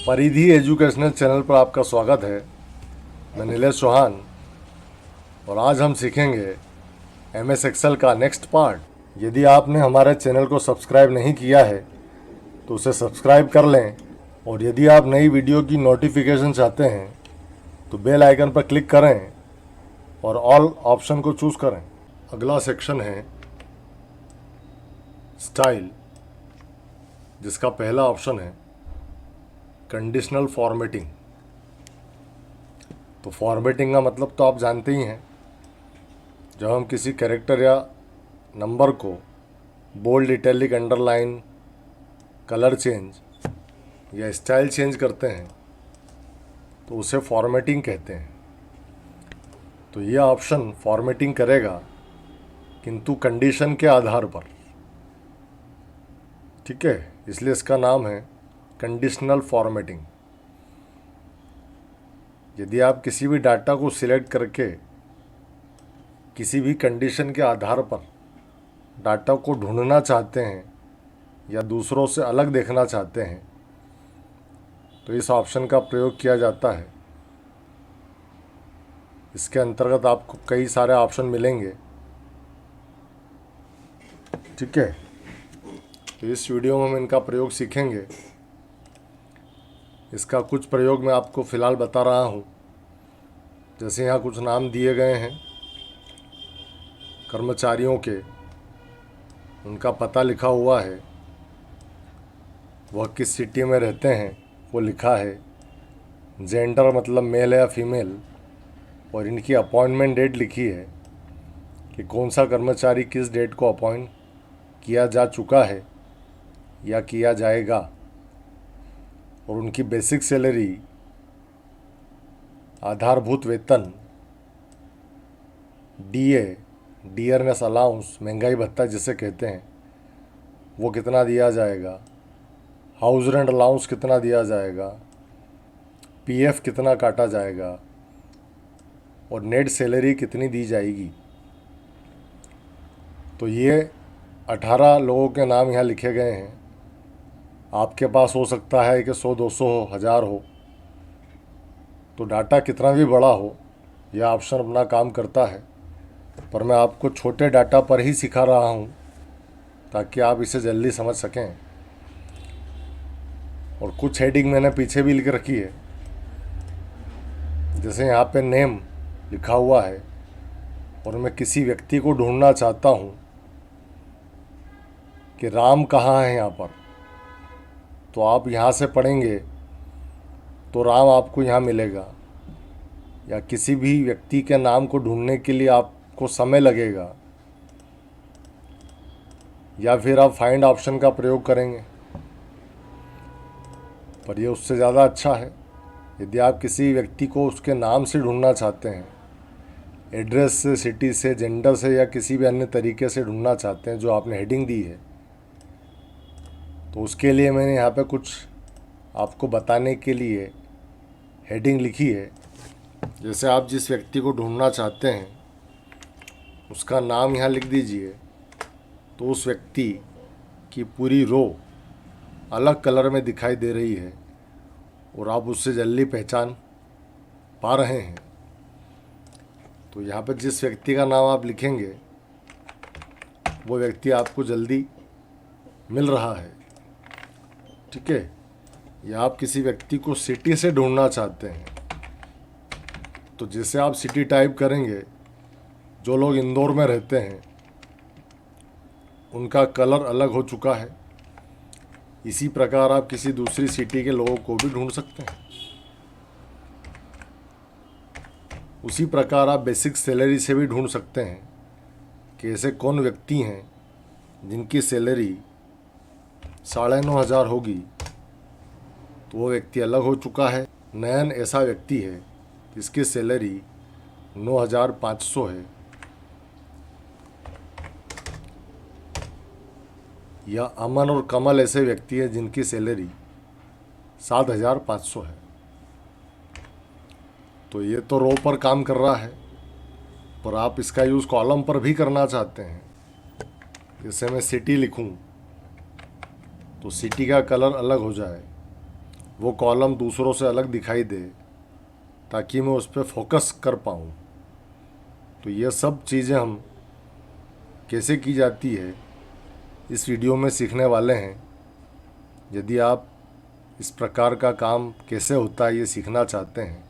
परिधि educational channel पर आपका स्वागत है। मैं नीलेश चौहान और आज हम सीखेंगे MS एक्सेल का नेक्स्ट पार्ट। यदि आपने हमारे चैनल को सब्सक्राइब नहीं किया है तो उसे सब्सक्राइब कर लें और यदि आप नई वीडियो की नोटिफिकेशन चाहते हैं तो बेल आइकन पर क्लिक करें और ऑल ऑप्शन को चूज़ करें। अगला सेक्शन है स्टाइल, जिसका पहला ऑप्शन है कंडीशनल फॉर्मेटिंग। तो फॉर्मेटिंग का मतलब तो आप जानते ही हैं, जब हम किसी कैरेक्टर या नंबर को bold, italic, underline, colour change या स्टाइल चेंज करते हैं तो उसे फॉर्मेटिंग कहते हैं। तो यह ऑप्शन फॉर्मेटिंग करेगा, किंतु कंडीशन के आधार पर, ठीक है, इसलिए इसका नाम है कंडीशनल फॉर्मेटिंग। यदि आप किसी भी डाटा को सिलेक्ट करके किसी भी कंडीशन के आधार पर डाटा को ढूंढना चाहते हैं या दूसरों से अलग देखना चाहते हैं तो इस ऑप्शन का प्रयोग किया जाता है। इसके अंतर्गत आपको कई सारे ऑप्शन मिलेंगे, ठीक है। तो इस वीडियो में हम इनका प्रयोग सीखेंगे। इसका कुछ प्रयोग मैं आपको फ़िलहाल बता रहा हूँ। जैसे यहाँ कुछ नाम दिए गए हैं कर्मचारियों के, उनका पता लिखा हुआ है, वह किस सिटी में रहते हैं वो लिखा है, जेंडर मतलब मेल या फीमेल, और इनकी अपॉइंटमेंट डेट लिखी है कि कौन सा कर्मचारी किस डेट को अपॉइंट किया जा चुका है या किया जाएगा, और उनकी बेसिक सैलरी, आधारभूत वेतन, DA डियरनेस अलाउंस, महंगाई भत्ता जिसे कहते हैं, वो कितना दिया जाएगा, हाउस रेंट अलाउंस कितना दिया जाएगा, PF कितना काटा जाएगा और नेट सैलरी कितनी दी जाएगी। तो ये 18 लोगों के नाम यहाँ लिखे गए हैं। आपके पास हो सकता है कि 100, 200 हो, 1000 हो। तो डाटा कितना भी बड़ा हो, यह ऑप्शन अपना काम करता है, पर मैं आपको छोटे डाटा पर ही सिखा रहा हूँ ताकि आप इसे जल्दी समझ सकें। और कुछ हेडिंग मैंने पीछे भी लिख रखी है, जैसे यहाँ पे नेम लिखा हुआ है और मैं किसी व्यक्ति को ढूंढना चाहता हूँ कि राम कहाँ है यहाँ पर, तो आप यहाँ से पढ़ेंगे तो राम आपको यहाँ मिलेगा। या किसी भी व्यक्ति के नाम को ढूंढने के लिए आपको समय लगेगा, या फिर आप फाइंड ऑप्शन का प्रयोग करेंगे, पर यह उससे ज़्यादा अच्छा है। यदि आप किसी व्यक्ति को उसके नाम से ढूंढना चाहते हैं, एड्रेस से, सिटी से, जेंडर से या किसी भी अन्य तरीके से ढूंढना चाहते हैं जो आपने हेडिंग दी है, तो उसके लिए मैंने यहाँ पे कुछ आपको बताने के लिए हेडिंग लिखी है। जैसे आप जिस व्यक्ति को ढूंढना चाहते हैं उसका नाम यहाँ लिख दीजिए, तो उस व्यक्ति की पूरी रो अलग कलर में दिखाई दे रही है और आप उससे जल्दी पहचान पा रहे हैं। तो यहाँ पर जिस व्यक्ति का नाम आप लिखेंगे वो व्यक्ति आपको जल्दी मिल रहा है, ठीक है। या आप किसी व्यक्ति को सिटी से ढूंढना चाहते हैं, तो जैसे आप सिटी टाइप करेंगे, जो लोग इंदौर में रहते हैं उनका कलर अलग हो चुका है। इसी प्रकार आप किसी दूसरी सिटी के लोगों को भी ढूंढ सकते हैं। उसी प्रकार आप बेसिक सैलरी से भी ढूंढ सकते हैं कि ऐसे कौन व्यक्ति हैं जिनकी सैलरी 9,500 होगी, तो वो व्यक्ति अलग हो चुका है। नयन ऐसा व्यक्ति है जिसकी सैलरी 9,500 है। या अमन और कमल ऐसे व्यक्ति हैं जिनकी सैलरी 7,500 है। तो ये तो रो पर काम कर रहा है, पर आप इसका यूज़ कॉलम पर भी करना चाहते हैं। जैसे मैं सिटी लिखूं तो सिटी का कलर अलग हो जाए, वो कॉलम दूसरों से अलग दिखाई दे, ताकि मैं उस पर फोकस कर पाऊँ। तो ये सब चीज़ें हम कैसे की जाती है इस वीडियो में सीखने वाले हैं। यदि आप इस प्रकार का काम कैसे होता है ये सीखना चाहते हैं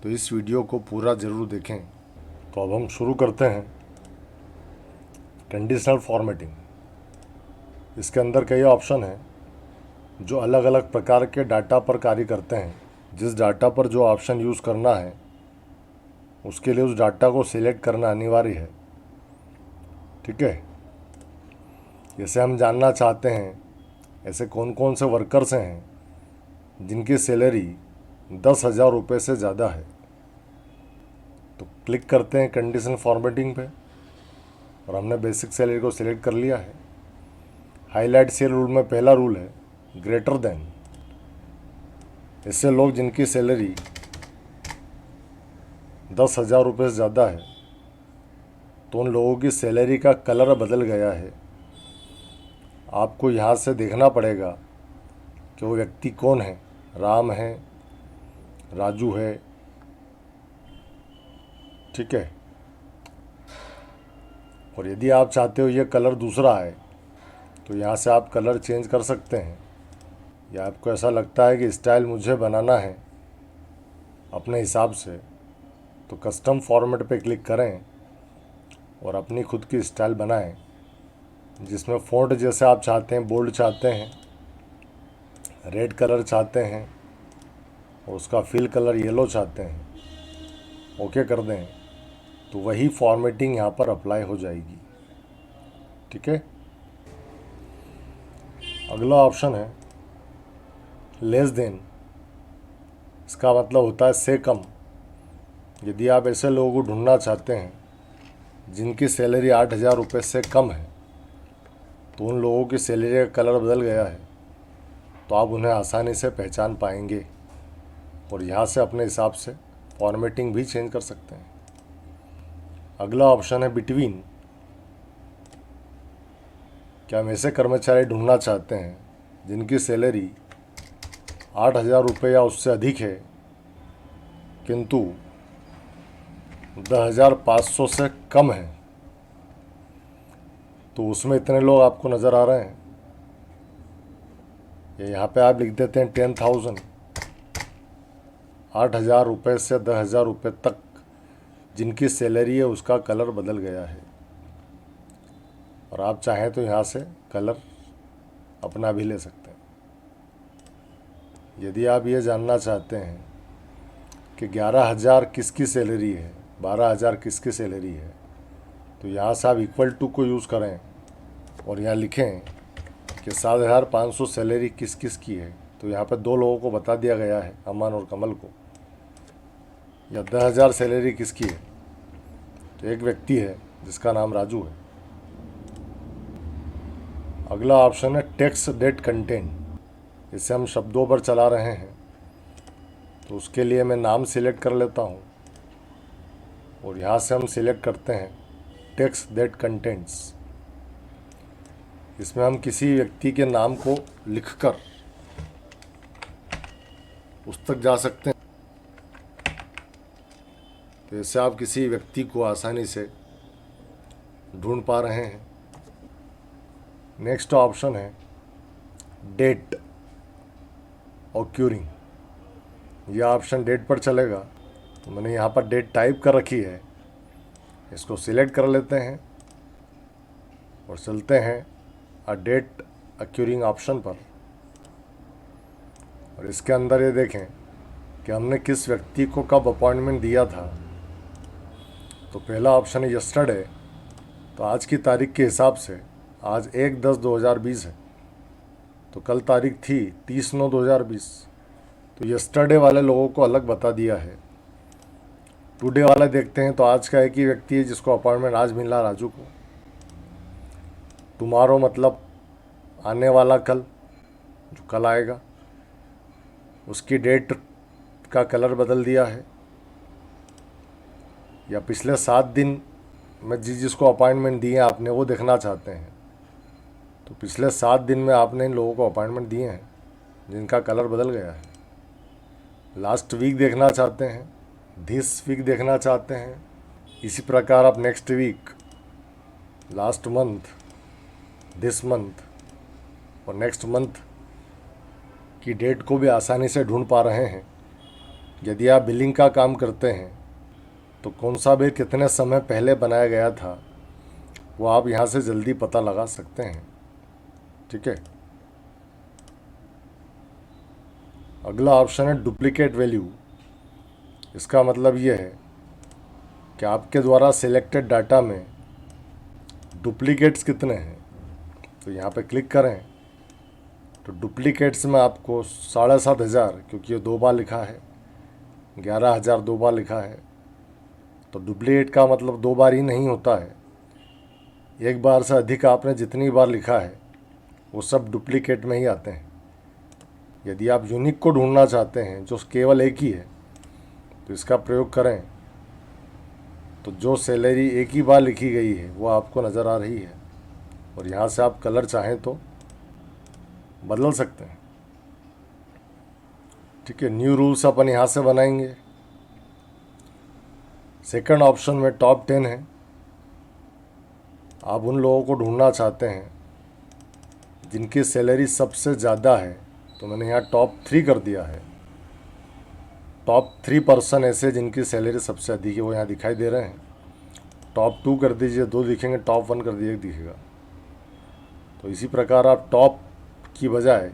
तो इस वीडियो को पूरा ज़रूर देखें। तो अब हम शुरू करते हैं कंडीशनल फॉर्मेटिंग। इसके अंदर कई ऑप्शन हैं जो अलग अलग प्रकार के डाटा पर कार्य करते हैं। जिस डाटा पर जो ऑप्शन यूज़ करना है उसके लिए उस डाटा को सिलेक्ट करना अनिवार्य है। ठीक है, जैसे हम जानना चाहते हैं ऐसे कौन कौन से वर्कर्स हैं जिनकी सैलरी 10,000 रुपये से ज़्यादा है। तो क्लिक करते हैं कंडीशन फॉर्मेटिंग पे और हमने बेसिक सैलरी को सिलेक्ट कर लिया है। हाईलाइट सेल रूल में पहला रूल है ग्रेटर देन। ऐसे लोग जिनकी सैलरी 10,000 रुपये से ज़्यादा है तो उन लोगों की सैलरी का कलर बदल गया है। आपको यहाँ से देखना पड़ेगा कि वो व्यक्ति कौन है, राम है, राजू है। ठीक है, और यदि आप चाहते हो ये कलर दूसरा है तो यहाँ से आप कलर चेंज कर सकते हैं। या आपको ऐसा लगता है कि स्टाइल मुझे बनाना है अपने हिसाब से तो कस्टम फॉर्मेट पे क्लिक करें और अपनी खुद की स्टाइल बनाएं, जिसमें फ़ॉन्ट जैसे आप चाहते हैं, बोल्ड चाहते हैं, रेड कलर चाहते हैं और उसका फिल कलर येलो चाहते हैं, ओके कर दें तो वही फॉर्मेटिंग यहाँ पर अप्लाई हो जाएगी। ठीक है, अगला ऑप्शन है लेस देन। इसका मतलब होता है से कम। यदि आप ऐसे लोगों को ढूंढना चाहते हैं जिनकी सैलरी 8,000 रुपये से कम है तो उन लोगों की सैलरी का कलर बदल गया है तो आप उन्हें आसानी से पहचान पाएंगे और यहाँ से अपने हिसाब से फॉर्मेटिंग भी चेंज कर सकते हैं। अगला ऑप्शन है बिटवीन। क्या हम ऐसे कर्मचारी ढूंढना चाहते हैं जिनकी सैलरी 8,000 रुपये या उससे अधिक है किंतु 10,500 से कम है। तो उसमें इतने लोग आपको नज़र आ रहे हैं। यहाँ पे आप लिख देते हैं 10,000। 8,000 रुपये से 10,000 रुपये तक जिनकी सैलरी है उसका कलर बदल गया है। और आप चाहें तो यहाँ से कलर अपना भी ले सकते हैं। यदि आप ये जानना चाहते हैं कि 11,000 किसकी सैलरी है, 12,000 किसकी सैलरी है, तो यहाँ से आप इक्वल टू को यूज़ करें और यहाँ लिखें कि 7,500 सैलरी किस किस की है। तो यहाँ पर दो लोगों को बता दिया गया है, अमन और कमल को। या 10,000 सैलरी किसकी है, तो एक व्यक्ति है जिसका नाम राजू है। अगला ऑप्शन है टेक्स्ट डेट कंटेंट। इसे हम शब्दों पर चला रहे हैं तो उसके लिए मैं नाम सिलेक्ट कर लेता हूँ और यहाँ से हम सिलेक्ट करते हैं टेक्स्ट डेट कंटेंट्स। इसमें हम किसी व्यक्ति के नाम को लिखकर उस तक जा सकते हैं। तो इससे आप किसी व्यक्ति को आसानी से ढूंढ पा रहे हैं। नेक्स्ट ऑप्शन है डेट ऑक्यूरिंग। यह ऑप्शन डेट पर चलेगा। तो मैंने यहाँ पर डेट टाइप कर रखी है, इसको सिलेक्ट कर लेते हैं और चलते हैं अ डेट ऑक्यूरिंग ऑप्शन पर। और इसके अंदर ये देखें कि हमने किस व्यक्ति को कब अपॉइंटमेंट दिया था। तो पहला ऑप्शन है यस्टरडे। तो आज की तारीख के हिसाब से आज 1/10/2020 है, तो कल तारीख थी 30/9/2020। तो यस्टरडे वाले लोगों को अलग बता दिया है। टुडे वाला देखते हैं तो आज का एक ही व्यक्ति है जिसको अपॉइंटमेंट आज मिला, राजू को। टुमारो मतलब आने वाला कल, जो कल आएगा, उसकी डेट का कलर बदल दिया है। या पिछले 7 दिन में जिसको अपॉइंटमेंट दिए आपने वो देखना चाहते हैं, तो पिछले 7 दिन में आपने इन लोगों को अपॉइंटमेंट दिए हैं जिनका कलर बदल गया है। लास्ट वीक देखना चाहते हैं, दिस वीक देखना चाहते हैं, इसी प्रकार आप next week, last month, this month और नेक्स्ट मंथ की डेट को भी आसानी से ढूंढ पा रहे हैं। यदि आप बिलिंग का काम करते हैं तो कौन सा बिल कितने समय पहले बनाया गया था वो आप यहाँ से जल्दी पता लगा सकते हैं। ठीक है। अगला ऑप्शन है डुप्लीकेट वैल्यू। इसका मतलब ये है कि आपके द्वारा सिलेक्टेड डाटा में डुप्लीकेट्स कितने हैं। तो यहाँ पे क्लिक करें तो डुप्लीकेट्स में आपको 7,500, क्योंकि ये 2 बार लिखा है, 11,000 2 बार लिखा है। तो डुप्लीकेट का मतलब 2 बार ही नहीं होता है, एक बार से अधिक आपने जितनी बार लिखा है वो सब डुप्लीकेट में ही आते हैं। यदि आप यूनिक को ढूंढना चाहते हैं जो केवल एक ही है तो इसका प्रयोग करें तो जो सैलरी एक ही बार लिखी गई है वो आपको नज़र आ रही है। और यहाँ से आप कलर चाहें तो बदल सकते हैं। ठीक है। न्यू रूल्स अपन यहाँ से बनाएंगे। सेकंड ऑप्शन में टॉप 10 है। आप उन लोगों को ढूंढना चाहते हैं जिनकी सैलरी सबसे ज़्यादा है, तो मैंने यहाँ टॉप 3 कर दिया है। टॉप 3% ऐसे जिनकी सैलरी सबसे अधिक है वो यहाँ दिखाई दे रहे हैं। टॉप 2 कर दीजिए, 2 दिखेंगे। टॉप 1 कर दीजिए, 1 दिखेगा। तो इसी प्रकार आप टॉप की बजाय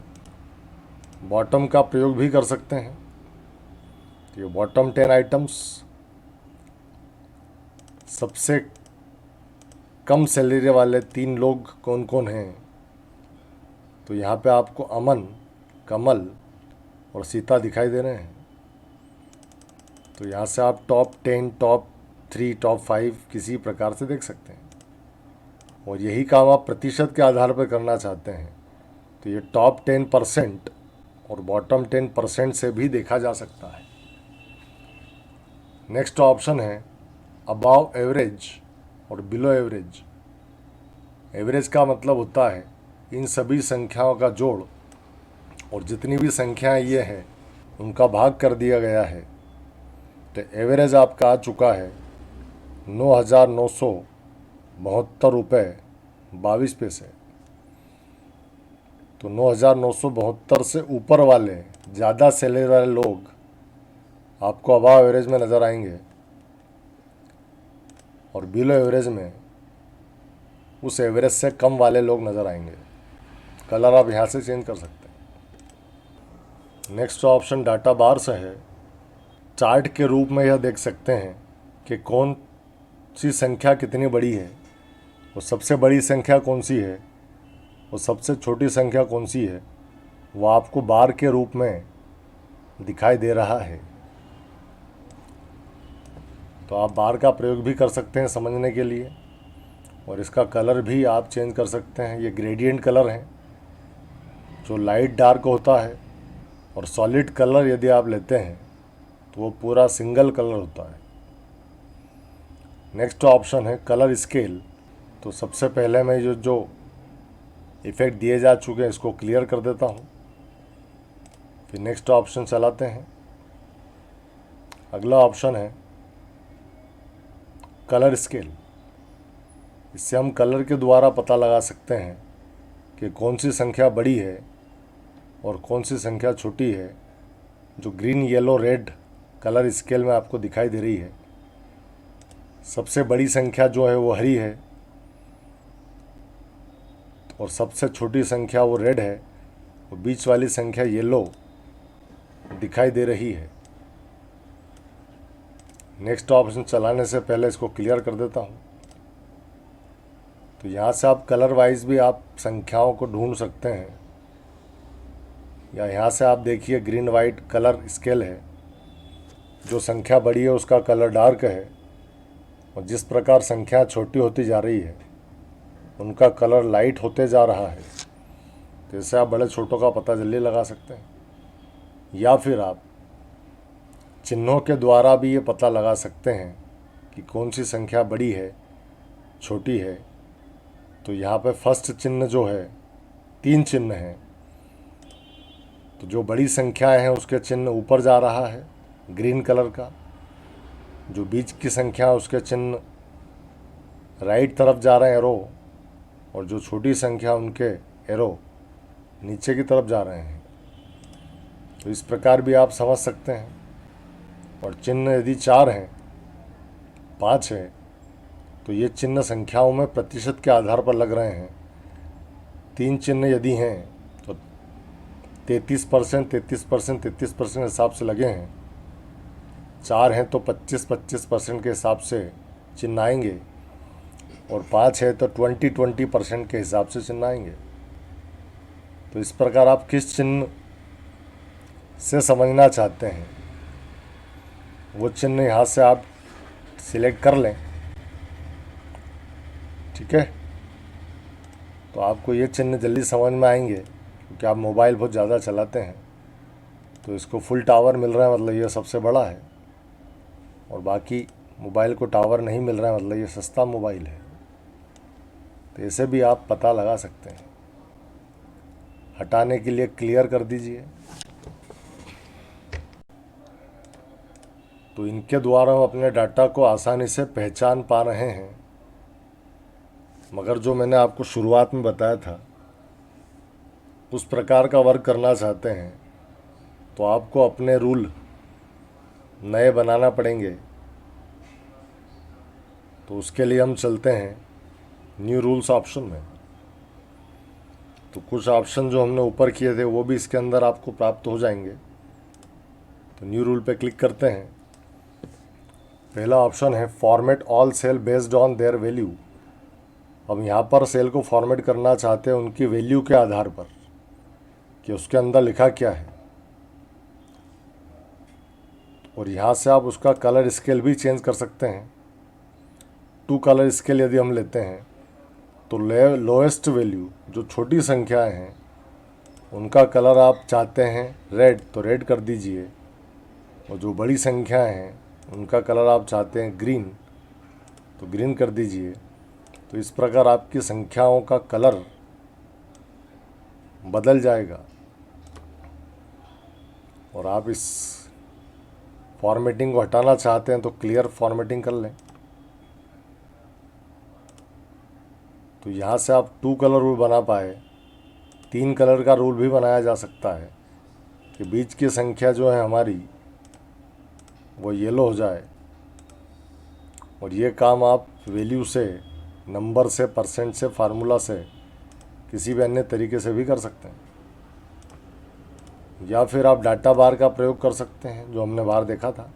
बॉटम का प्रयोग भी कर सकते हैं। तो ये बॉटम 10 आइटम्स, सबसे कम सैलरी वाले 3 लोग कौन कौन हैं। तो यहाँ पे आपको अमन, कमल और सीता दिखाई दे रहे हैं। तो यहाँ से आप टॉप 10, टॉप 3, टॉप 5 किसी प्रकार से देख सकते हैं। और यही काम आप प्रतिशत के आधार पर करना चाहते हैं तो ये टॉप 10% और बॉटम 10% से भी देखा जा सकता है। नेक्स्ट ऑप्शन है अबाव एवरेज और बिलो एवरेज। एवरेज का मतलब होता है इन सभी संख्याओं का जोड़, और जितनी भी संख्याएं ये हैं उनका भाग कर दिया गया है। तो एवरेज आपका आ चुका है 9,972 रुपये 22 पैसे। तो 9,972 से ऊपर वाले ज़्यादा सैलरी वाले लोग आपको अबाव एवरेज में नज़र आएंगे, और बिलो एवरेज में उस एवरेज से कम वाले लोग नज़र आएंगे। कलर आप यहाँ से चेंज कर सकते हैं। नेक्स्ट ऑप्शन डाटा बार से है। चार्ट के रूप में यह देख सकते हैं कि कौन सी संख्या कितनी बड़ी है, वो सबसे बड़ी संख्या कौन सी है, वो सबसे छोटी संख्या कौन सी है, वो आपको बार के रूप में दिखाई दे रहा है। तो आप बार का प्रयोग भी कर सकते हैं समझने के लिए, और इसका कलर भी आप चेंज कर सकते हैं। ये ग्रेडियंट कलर है जो लाइट डार्क होता है, और सॉलिड कलर यदि आप लेते हैं तो वो पूरा सिंगल कलर होता है। नेक्स्ट ऑप्शन है कलर स्केल। तो सबसे पहले मैं जो इफ़ेक्ट दिए जा चुके हैं इसको क्लियर कर देता हूँ, फिर नेक्स्ट ऑप्शन चलाते हैं। अगला ऑप्शन है कलर स्केल। इससे हम कलर के द्वारा पता लगा सकते हैं कि कौन सी संख्या बड़ी है और कौन सी संख्या छोटी है। जो green, yellow, red colour scale में आपको दिखाई दे रही है, सबसे बड़ी संख्या जो है वो हरी है, और सबसे छोटी संख्या वो रेड है, और बीच वाली संख्या येलो दिखाई दे रही है। नेक्स्ट ऑप्शन चलाने से पहले इसको क्लियर कर देता हूँ। तो यहाँ से आप कलर वाइज भी आप संख्याओं को ढूंढ सकते हैं, या यहाँ से आप देखिए ग्रीन वाइट कलर स्केल है। जो संख्या बड़ी है उसका कलर डार्क है, और जिस प्रकार संख्या छोटी होती जा रही है उनका कलर लाइट होते जा रहा है। तो इससे आप बड़े छोटों का पता जल्दी लगा सकते हैं। या फिर आप चिन्हों के द्वारा भी ये पता लगा सकते हैं कि कौन सी संख्या बड़ी है, छोटी है। तो यहाँ पे फर्स्ट चिन्ह जो है, 3 चिन्ह हैं, तो जो बड़ी संख्याएं हैं उसके चिन्ह ऊपर जा रहा है ग्रीन कलर का, जो बीच की संख्या उसके चिन्ह राइट तरफ जा रहे हैं एरो, और जो छोटी संख्या उनके एरो नीचे की तरफ जा रहे हैं। तो इस प्रकार भी आप समझ सकते हैं। और चिन्ह यदि 4 हैं, 5 है, तो ये चिन्ह संख्याओं में प्रतिशत के आधार पर लग रहे हैं। 3 चिन्ह यदि हैं तो 33%, 33%, 33% हिसाब से लगे हैं। 4 हैं तो 25-25% के हिसाब से चिन्ह आएंगे, और 5 है तो 20-20% के हिसाब से चिन्ह आएंगे। तो इस प्रकार आप किस चिन्ह से समझना चाहते हैं वो चिन्ह यहाँ से आप सिलेक्ट कर लें। ठीक है, तो आपको ये चिन्ह जल्दी समझ में आएंगे, क्योंकि आप मोबाइल बहुत ज़्यादा चलाते हैं। तो इसको फुल टावर मिल रहा है मतलब ये सबसे बड़ा है, और बाकी मोबाइल को टावर नहीं मिल रहा है मतलब ये सस्ता मोबाइल है। तो इसे भी आप पता लगा सकते हैं। हटाने के लिए क्लियर कर दीजिए। तो इनके द्वारा हम अपने डाटा को आसानी से पहचान पा रहे हैं। मगर जो मैंने आपको शुरुआत में बताया था उस प्रकार का वर्क करना चाहते हैं तो आपको अपने रूल नए बनाना पड़ेंगे। तो उसके लिए हम चलते हैं न्यू रूल्स ऑप्शन में। तो कुछ ऑप्शन जो हमने ऊपर किए थे वो भी इसके अंदर आपको प्राप्त हो जाएंगे। तो न्यू रूल पे क्लिक करते हैं। पहला ऑप्शन है format all cell based on their value. अब यहाँ पर सेल को फॉर्मेट करना चाहते हैं उनकी वैल्यू के आधार पर कि उसके अंदर लिखा क्या है, और यहाँ से आप उसका कलर स्केल भी चेंज कर सकते हैं। 2 कलर स्केल यदि हम लेते हैं तो लोएस्ट वैल्यू जो छोटी संख्याएं हैं उनका कलर आप चाहते हैं रेड, तो रेड कर दीजिए, और जो बड़ी संख्याएं हैं उनका कलर आप चाहते हैं ग्रीन, तो ग्रीन कर दीजिए। तो इस प्रकार आपकी संख्याओं का कलर बदल जाएगा, और आप इस फॉर्मेटिंग को हटाना चाहते हैं तो क्लियर फॉर्मेटिंग कर लें। तो यहाँ से आप 2 कलर रूल बना पाए। 3 कलर का रूल भी बनाया जा सकता है कि बीच की संख्या जो है हमारी वो येलो हो जाए, और ये काम आप वैल्यू से, नंबर से, परसेंट से, फार्मूला से, किसी भी अन्य तरीके से भी कर सकते हैं। या फिर आप डाटा बार का प्रयोग कर सकते हैं जो हमने बार देखा था।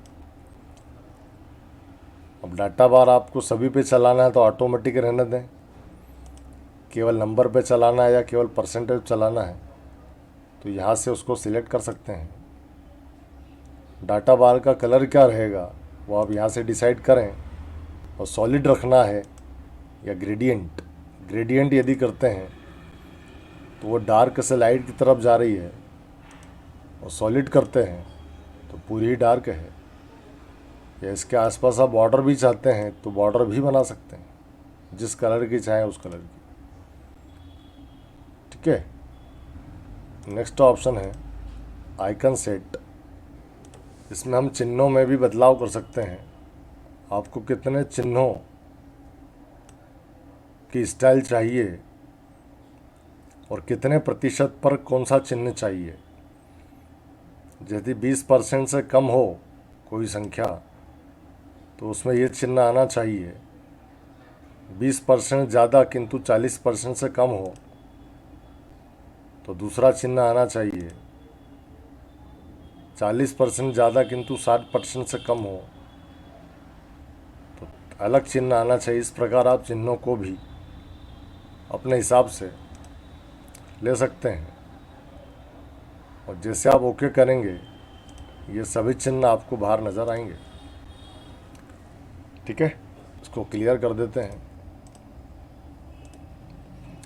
अब डाटा बार आपको सभी पे चलाना है तो ऑटोमेटिक रहने दें, केवल नंबर पे चलाना है या केवल परसेंटेज चलाना है तो यहाँ से उसको सिलेक्ट कर सकते हैं। डाटा बार का कलर क्या रहेगा वो आप यहाँ से डिसाइड करें, और सॉलिड रखना है या ग्रेडियंट। ग्रेडियंट यदि करते हैं तो वो डार्क से लाइट की तरफ जा रही है, और सॉलिड करते हैं तो पूरी ही डार्क है। या इसके आसपास आप बॉर्डर भी चाहते हैं तो बॉर्डर भी बना सकते हैं, जिस कलर की चाहें उस कलर की। ठीक है, नेक्स्ट ऑप्शन है आइकन सेट। इसमें हम चिन्हों में भी बदलाव कर सकते हैं। आपको कितने चिन्हों की स्टाइल चाहिए और कितने प्रतिशत पर कौन सा चिन्ह चाहिए। यदि 20% से कम हो कोई संख्या तो उसमें ये चिन्ह आना चाहिए। 20% ज़्यादा किंतु 40% से कम हो तो दूसरा चिन्ह आना चाहिए। 40% ज़्यादा किंतु 60% से कम हो तो अलग चिन्ह आना चाहिए। इस प्रकार आप चिन्हों को भी अपने हिसाब से ले सकते हैं, और जैसे आप ओके करेंगे ये सभी चिन्ह आपको बाहर नज़र आएंगे। ठीक है, इसको क्लियर कर देते हैं।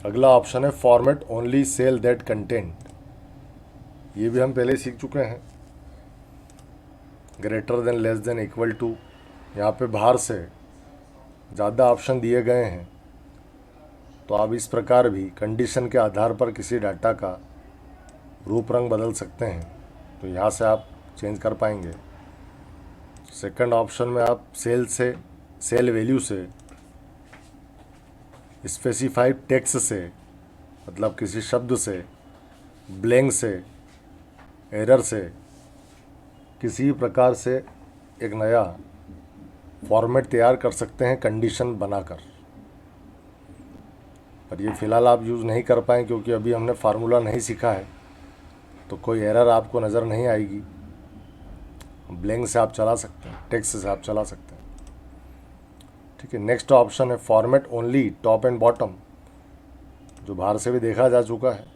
अगला ऑप्शन है format only cell that content. ये भी हम पहले सीख चुके हैं। Greater than, less than, equal to, यहाँ पे बाहर से ज़्यादा ऑप्शन दिए गए हैं। तो आप इस प्रकार भी कंडीशन के आधार पर किसी डाटा का रूप रंग बदल सकते हैं, तो यहाँ से आप चेंज कर पाएंगे। सेकंड ऑप्शन में आप सेल वैल्यू से, स्पेसिफाइड टेक्स्ट से, मतलब किसी शब्द से, ब्लैंक से, एरर से, किसी भी प्रकार से एक नया फॉर्मेट तैयार कर सकते हैं कंडीशन बनाकर। पर ये फ़िलहाल आप यूज़ नहीं कर पाएँ क्योंकि अभी हमने फार्मूला नहीं सीखा है, तो कोई एरर आपको नज़र नहीं आएगी। ब्लैंक से आप चला सकते हैं, टेक्स्ट से आप चला सकते हैं। ठीक है, नेक्स्ट ऑप्शन है format only top and bottom, जो बाहर से भी देखा जा चुका है।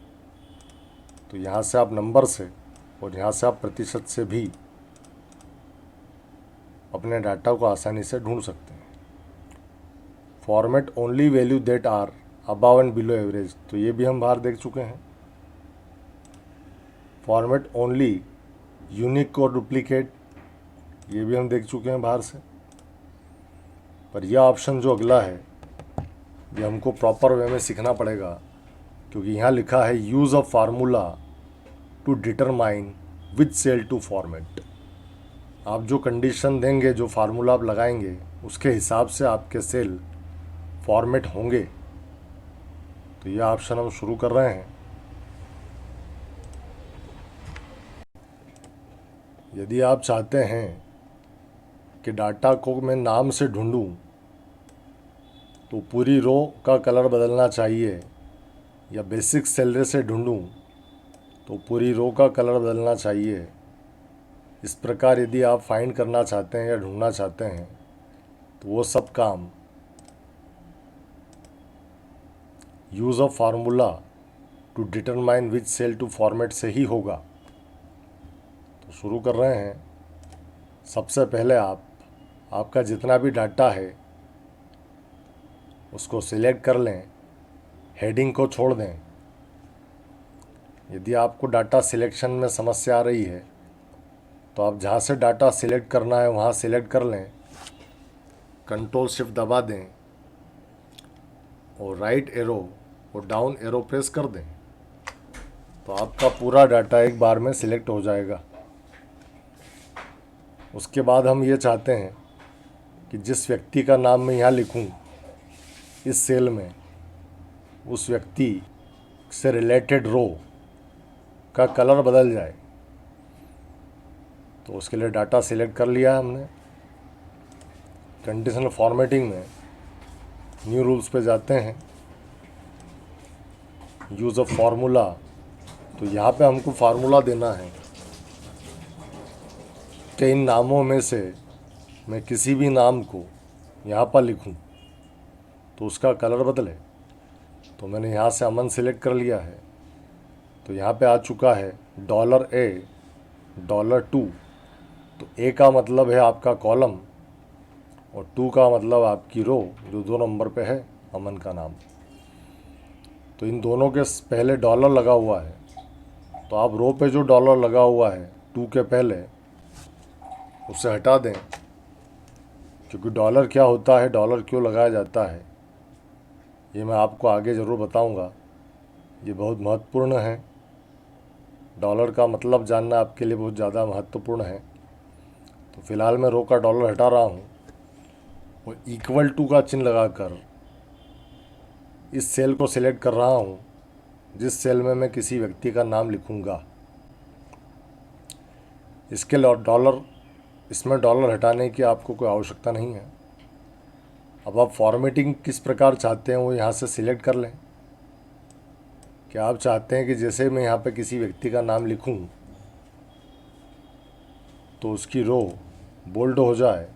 तो यहाँ से आप नंबर से और यहाँ से आप प्रतिशत से भी अपने डाटा को आसानी से ढूंढ सकते हैं। Format only value that are above and below average, तो ये भी हम बाहर देख चुके हैं। फॉर्मेट ओनली यूनिक और डुप्लीकेट, ये भी हम देख चुके हैं बाहर से। पर यह ऑप्शन जो अगला है, ये हमको प्रॉपर वे में सीखना पड़ेगा, क्योंकि यहाँ लिखा है use of formula to determine which cell to format. आप जो कंडीशन देंगे, जो फार्मूला आप लगाएंगे, उसके हिसाब से आपके सेल फॉर्मेट होंगे। तो यह ऑप्शन हम शुरू कर रहे हैं। यदि आप चाहते हैं कि डाटा को मैं नाम से ढूंढूं, तो पूरी रो का कलर बदलना चाहिए, या बेसिक सैलरी से ढूंढूं तो पूरी रो का कलर बदलना चाहिए। इस प्रकार यदि आप फाइंड करना चाहते हैं या ढूंढना चाहते हैं, तो वो सब काम use of formula to determine which cell to format से ही होगा। तो शुरू कर रहे हैं। सबसे पहले आपका जितना भी डाटा है उसको सिलेक्ट कर लें, हेडिंग को छोड़ दें। यदि आपको डाटा सिलेक्शन में समस्या आ रही है, तो आप जहाँ से डाटा सिलेक्ट करना है वहाँ सिलेक्ट कर लें, कंट्रोल शिफ्ट दबा दें और राइट एरो और डाउन एरो प्रेस कर दें, तो आपका पूरा डाटा एक बार में सिलेक्ट हो जाएगा। उसके बाद हम ये चाहते हैं कि जिस व्यक्ति का नाम मैं यहाँ लिखूँ इस सेल में, उस व्यक्ति से रिलेटेड रो का कलर बदल जाए। तो उसके लिए डाटा सिलेक्ट कर लिया हमने। कंडीशनल फॉर्मेटिंग में न्यू रूल्स पे जाते हैं, यूज़ ऑफ फार्मूला। तो यहाँ पे हमको फार्मूला देना है कि इन नामों में से मैं किसी भी नाम को यहाँ पर लिखूँ तो उसका कलर बदले। तो मैंने यहाँ से अमन सिलेक्ट कर लिया है, तो यहाँ पे आ चुका है $A, $2। तो ए का मतलब है आपका कॉलम और 2 का मतलब आपकी रो, जो 2 नंबर पे है अमन का नाम। तो इन दोनों के पहले डॉलर लगा हुआ है, तो आप रो पे जो डॉलर लगा हुआ है 2 के पहले, उसे हटा दें। क्योंकि डॉलर क्या होता है, डॉलर क्यों लगाया जाता है, ये मैं आपको आगे ज़रूर बताऊंगा। ये बहुत महत्वपूर्ण है। डॉलर का मतलब जानना आपके लिए बहुत ज़्यादा महत्वपूर्ण है। तो फिलहाल मैं रो का डॉलर हटा रहा हूँ और इक्वल टू का चिन्ह लगाकर इस सेल को सिलेक्ट कर रहा हूँ जिस सेल में मैं किसी व्यक्ति का नाम लिखूँगा। इसके इसमें डॉलर हटाने की आपको कोई आवश्यकता नहीं है। अब आप फॉर्मेटिंग किस प्रकार चाहते हैं वो यहाँ से सिलेक्ट कर लें। क्या आप चाहते हैं कि जैसे मैं यहाँ पे किसी व्यक्ति का नाम लिखूँ तो उसकी रो बोल्ड हो जाए,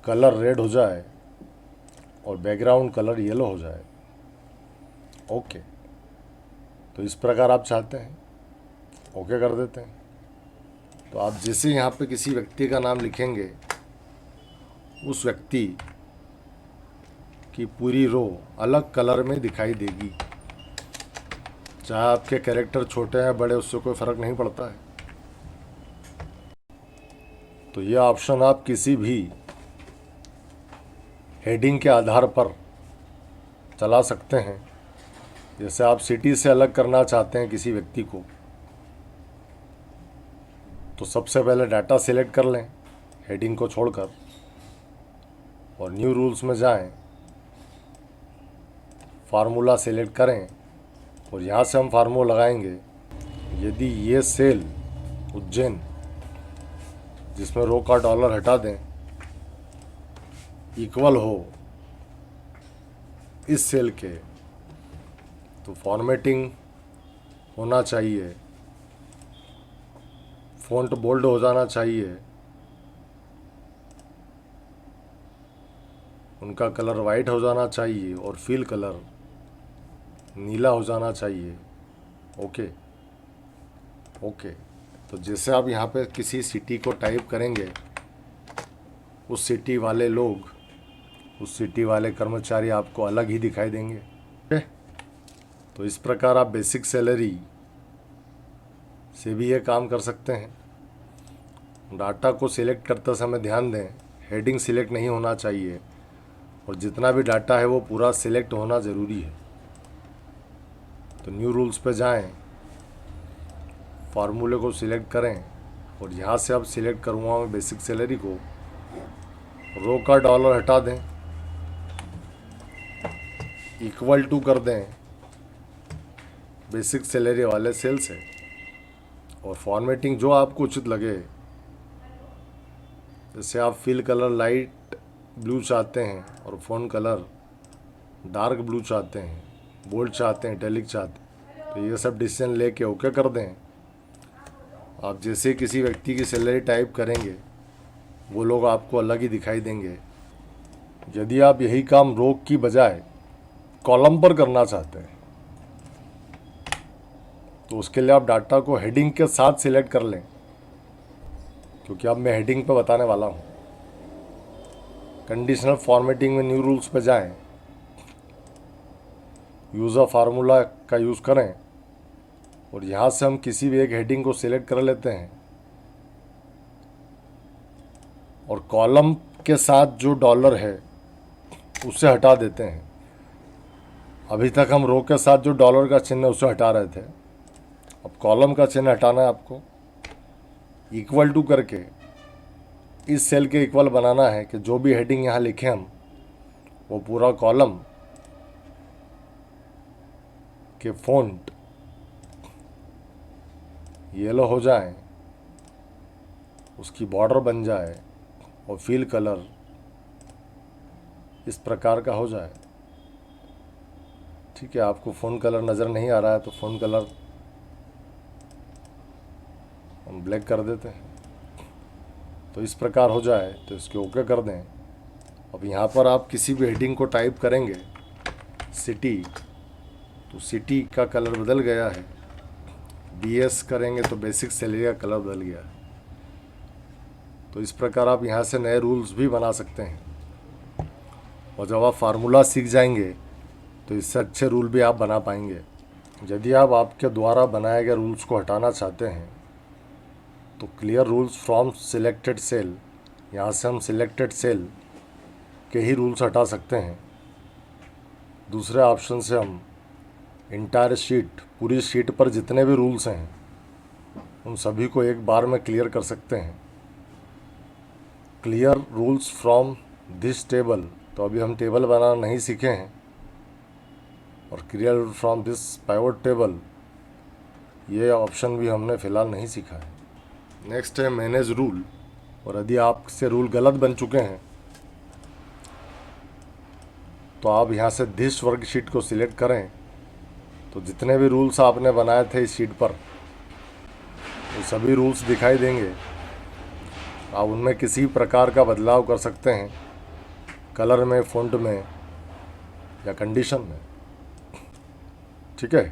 कलर रेड हो जाए और बैकग्राउंड कलर येलो हो जाए? ओके, तो इस प्रकार आप चाहते हैं, ओके कर देते हैं। तो आप जैसे यहाँ पे किसी व्यक्ति का नाम लिखेंगे, उस व्यक्ति की पूरी रो अलग कलर में दिखाई देगी। चाहे आपके कैरेक्टर छोटे हैं बड़े, उससे कोई फ़र्क नहीं पड़ता है। तो ये ऑप्शन आप किसी भी हेडिंग के आधार पर चला सकते हैं। जैसे आप सिटी से अलग करना चाहते हैं किसी व्यक्ति को, तो सबसे पहले डाटा सिलेक्ट कर लें हेडिंग को छोड़कर, और न्यू रूल्स में जाएं, फार्मूला सेलेक्ट करें और यहाँ से हम फार्मूला लगाएंगे। यदि ये सेल उज्जैन, जिसमें रो का डॉलर हटा दें, इक्वल हो इस सेल के, तो फॉर्मेटिंग होना चाहिए, फ़ॉन्ट बोल्ड हो जाना चाहिए, उनका कलर वाइट हो जाना चाहिए और फिल कलर नीला हो जाना चाहिए। Okay okay. तो जैसे आप यहाँ पे किसी सिटी को टाइप करेंगे, उस सिटी वाले लोग, उस सिटी वाले कर्मचारी आपको अलग ही दिखाई देंगे। ओके। तो इस प्रकार आप बेसिक सैलरी से भी ये काम कर सकते हैं। डाटा को सिलेक्ट करते समय ध्यान दें, हेडिंग सिलेक्ट नहीं होना चाहिए और जितना भी डाटा है वो पूरा सिलेक्ट होना ज़रूरी है। तो न्यू रूल्स पे जाएं, फार्मूले को सिलेक्ट करें और यहाँ से अब सिलेक्ट करूँगा मैं बेसिक सैलरी को, रो का डॉलर हटा दें, इक्वल टू कर दें बेसिक सैलरी वाले सेल से, और फॉर्मेटिंग जो आपको उचित लगे, जैसे आप फिल कलर लाइट ब्लू चाहते हैं और फ़ॉन्ट कलर डार्क ब्लू चाहते हैं, बोल्ड चाहते हैं, इटैलिक चाहते हैं, तो ये सब डिसीजन लेके ओके कर दें। आप जैसे किसी व्यक्ति की सैलरी टाइप करेंगे, वो लोग आपको अलग ही दिखाई देंगे। यदि आप यही काम रो की बजाय कॉलम पर करना चाहते हैं, तो उसके लिए आप डाटा को हेडिंग के साथ सिलेक्ट कर लें, क्योंकि अब मैं हेडिंग पे बताने वाला हूँ। कंडीशनल फॉर्मेटिंग में न्यू रूल्स पे जाएं, यूज़र फार्मूला का यूज़ करें और यहाँ से हम किसी भी एक हेडिंग को सिलेक्ट कर लेते हैं और कॉलम के साथ जो डॉलर है उसे हटा देते हैं। अभी तक हम रो के साथ जो डॉलर का चिन्ह है उसे हटा रहे थे, अब कॉलम का चिन्ह हटाना है आपको। इक्वल टू करके इस सेल के इक्वल बनाना है कि जो भी हेडिंग यहाँ लिखे हम, वो पूरा कॉलम के फ़ॉन्ट येलो हो जाए, उसकी बॉर्डर बन जाए और फिल कलर इस प्रकार का हो जाए। ठीक है, आपको फ़ॉन्ट कलर नज़र नहीं आ रहा है तो फ़ॉन्ट कलर हम ब्लैक कर देते हैं। तो इस प्रकार हो जाए तो इसके ओके कर दें। अब यहाँ पर आप किसी भी हेडिंग को टाइप करेंगे सिटी, तो सिटी का कलर बदल गया है। BS करेंगे तो बेसिक सैलरी का कलर बदल गया है। तो इस प्रकार आप यहाँ से नए रूल्स भी बना सकते हैं, और जब आप फार्मूला सीख जाएंगे तो इससे अच्छे रूल भी आप बना पाएंगे। यदि आप आपके द्वारा बनाए गए रूल्स को हटाना चाहते हैं, तो clear rules from selected cell, यहाँ से हम सिलेक्टेड सेल के ही रूल्स हटा सकते हैं। दूसरे ऑप्शन से हम इंटायर शीट, पूरी शीट पर जितने भी रूल्स हैं उन सभी को एक बार में क्लियर कर सकते हैं। Clear rules from this table, तो अभी हम टेबल बनाना नहीं सीखे हैं, और clear from this pivot table, ये ऑप्शन भी हमने फ़िलहाल नहीं सीखा है। नेक्स्ट है मैनेज रूल, और यदि आपसे रूल गलत बन चुके हैं तो आप यहाँ से दिस वर्कशीट को सिलेक्ट करें, तो जितने भी रूल्स आपने बनाए थे इस शीट पर वो सभी रूल्स दिखाई देंगे। आप उनमें किसी प्रकार का बदलाव कर सकते हैं, कलर में, फ़ॉन्ट में या कंडीशन में। ठीक है,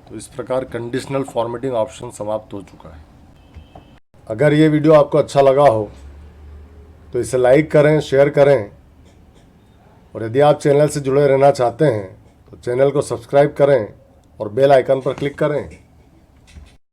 तो इस प्रकार कंडीशनल फॉर्मेटिंग ऑप्शन समाप्त हो चुका है। अगर ये वीडियो आपको अच्छा लगा हो तो इसे लाइक करें, शेयर करें, और यदि आप चैनल से जुड़े रहना चाहते हैं तो चैनल को सब्सक्राइब करें और बेल आइकन पर क्लिक करें।